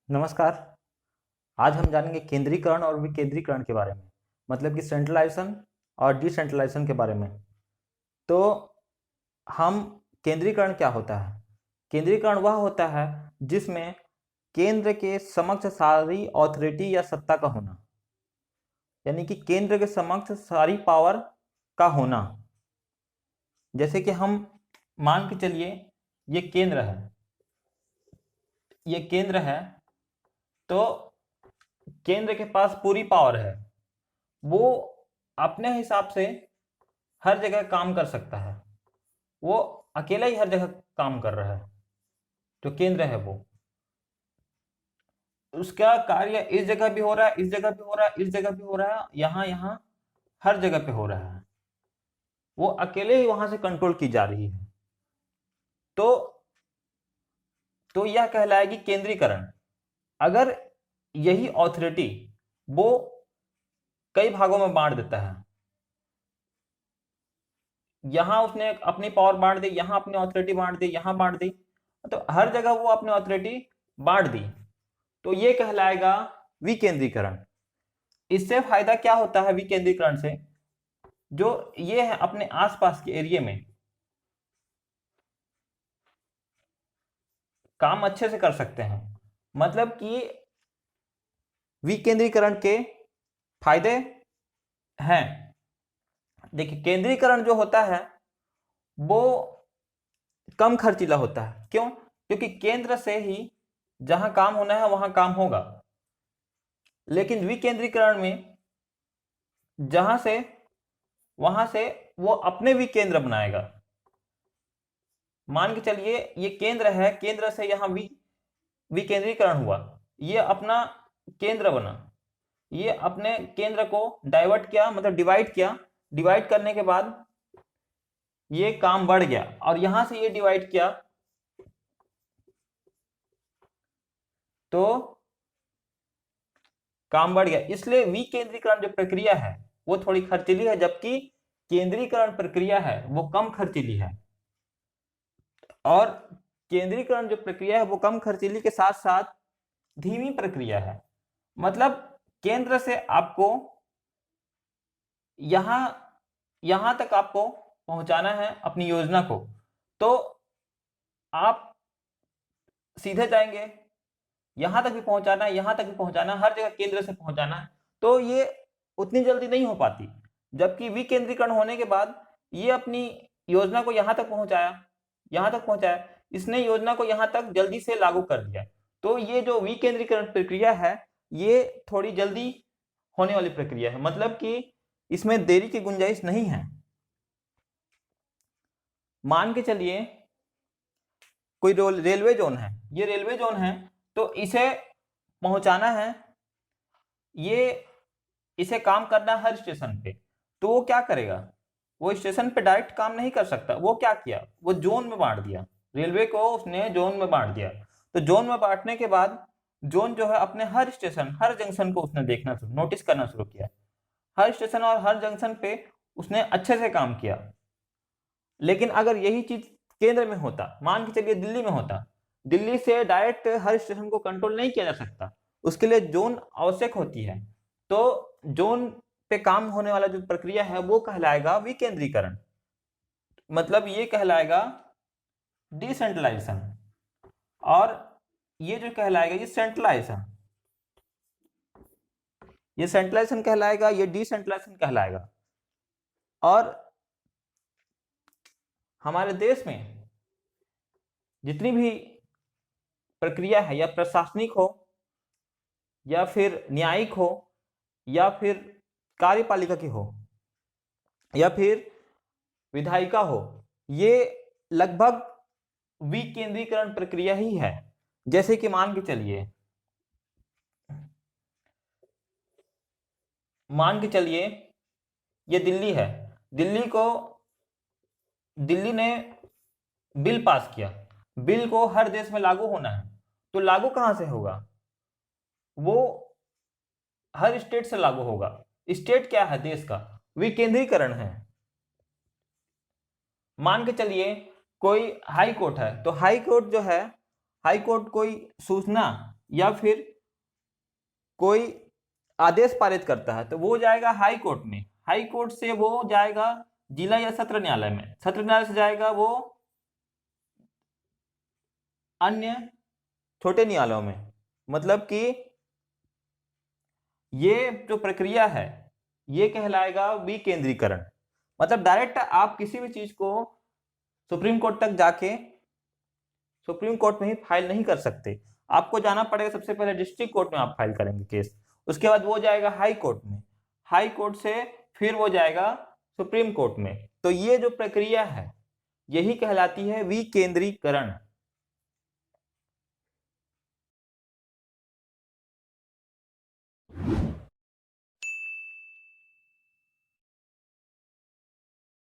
नमस्कार। आज हम जानेंगे केंद्रीकरण और विकेंद्रीकरण के बारे में, मतलब कि सेंट्रलाइजेशन और डिसेंट्रलाइजेशन के बारे में। तो हम केंद्रीकरण क्या होता है? केंद्रीकरण वह होता है जिसमें केंद्र के समक्ष सारी अथॉरिटी या सत्ता का होना, यानी कि केंद्र के समक्ष सारी पावर का होना। जैसे कि हम मान के चलिए ये केंद्र है, ये केंद्र है, तो केंद्र के पास पूरी पावर है, वो अपने हिसाब से हर जगह काम कर सकता है, वो अकेला ही हर जगह काम कर रहा है। जो केंद्र है वो, उसका कार्य इस जगह भी हो रहा है, इस जगह भी हो रहा है, इस जगह भी हो रहा है, यहाँ यहाँ हर जगह पे हो रहा है, वो अकेले ही वहां से कंट्रोल की जा रही है। तो यह कहलाएगी केंद्रीकरण। अगर यही ऑथोरिटी वो कई भागों में बांट देता है, यहां उसने अपनी पावर बांट दी, यहां अपनी ऑथोरिटी बांट दी, यहां बांट दी, तो हर जगह वो अपनी ऑथोरिटी बांट दी, तो ये कहलाएगा विकेंद्रीकरण। इससे फायदा क्या होता है विकेंद्रीकरण से? जो ये है अपने आसपास के एरिया में काम अच्छे से कर सकते हैं। मतलब कि विकेंद्रीकरण के फायदे हैं। देखिए, केंद्रीकरण जो होता है वो कम खर्चीला होता है। क्यों? क्योंकि केंद्र से ही जहां काम होना है वहां काम होगा। लेकिन विकेंद्रीकरण में जहां से वहां से वो अपने विकेंद्र बनाएगा। मान के चलिए ये केंद्र है, केंद्र से यहां विकेंद्रीकरण हुआ, ये अपना केंद्र बना, ये अपने केंद्र को डाइवर्ट किया, मतलब डिवाइड किया। डिवाइड करने के बाद ये काम बढ़ गया, और यहां से ये डिवाइड किया तो काम बढ़ गया। इसलिए विकेंद्रीकरण जो प्रक्रिया है वो थोड़ी खर्चीली है, जबकि केंद्रीकरण प्रक्रिया है वो कम खर्चीली है। और केंद्रीकरण जो प्रक्रिया है वो कम खर्चीली के साथ साथ धीमी प्रक्रिया है। मतलब केंद्र से आपको यहां यहां तक आपको पहुंचाना है अपनी योजना को, तो आप सीधे जाएंगे, यहां तक भी पहुंचाना है, यहां तक भी पहुंचाना है, हर जगह केंद्र से पहुंचाना है, तो ये उतनी जल्दी नहीं हो पाती। जबकि विकेंद्रीकरण होने के बाद ये अपनी योजना को यहां तक पहुंचाया, यहां तक पहुंचाया, इसने योजना को यहां तक जल्दी से लागू कर दिया। तो ये जो विकेंद्रीकरण प्रक्रिया है ये थोड़ी जल्दी होने वाली प्रक्रिया है, मतलब कि इसमें देरी की गुंजाइश नहीं है। मान के चलिए कोई रेलवे जोन है, ये रेलवे जोन है, तो इसे पहुंचाना है, ये इसे काम करना है हर स्टेशन पे, तो वो क्या करेगा? वो स्टेशन पे डायरेक्ट काम नहीं कर सकता। वो क्या किया, वो जोन में बांट दिया, रेलवे को उसने जोन में बांट दिया। तो जोन में बांटने के बाद जोन जो है अपने हर स्टेशन, हर जंक्शन को उसने देखना नोटिस करना शुरू किया। हर स्टेशन और हर जंक्शन पे उसने अच्छे से काम किया। लेकिन अगर यही चीज केंद्र में होता, मान के चलिए दिल्ली में होता, दिल्ली से डायरेक्ट हर स्टेशन को कंट्रोल नहीं किया जा सकता, उसके लिए जोन आवश्यक होती है। तो जोन पे काम होने वाला जो प्रक्रिया है वो कहलाएगा विकेंद्रीकरण, मतलब ये कहलाएगा डिसेंट्रलाइजेशन। और ये जो कहलाएगा ये सेंट्रलाइजेशन, ये सेंट्रलाइजेशन कहलाएगा, ये डिसेंट्रलाइजेशन कहलाएगा। और हमारे देश में जितनी भी प्रक्रिया है, या प्रशासनिक हो, या फिर न्यायिक हो, या फिर कार्यपालिका की हो, या फिर विधायिका हो, ये लगभग विकेंद्रीकरण प्रक्रिया ही है। जैसे कि मान के चलिए ये दिल्ली है, दिल्ली ने बिल पास किया, बिल को हर देश में लागू होना है, तो लागू कहां से होगा? वो हर स्टेट से लागू होगा। स्टेट क्या है? देश का विकेंद्रीकरण है। मान के चलिए कोई हाई कोर्ट है, तो हाई कोर्ट जो है, हाई कोर्ट कोई सूचना या फिर कोई आदेश पारित करता है तो वो जाएगा हाई कोर्ट में, हाई कोर्ट से वो जाएगा जिला या सत्र न्यायालय में, सत्र न्यायालय से जाएगा वो अन्य छोटे न्यायालयों में। मतलब कि ये जो प्रक्रिया है ये कहलाएगा विकेंद्रीकरण। मतलब डायरेक्ट आप किसी भी चीज को सुप्रीम कोर्ट तक जाके सुप्रीम कोर्ट में ही फाइल नहीं कर सकते, आपको जाना पड़ेगा सबसे पहले डिस्ट्रिक्ट कोर्ट में आप फाइल करेंगे केस, उसके बाद वो जाएगा हाई कोर्ट में, हाई कोर्ट से फिर वो जाएगा सुप्रीम कोर्ट में। तो ये जो प्रक्रिया है यही कहलाती है विकेंद्रीकरण।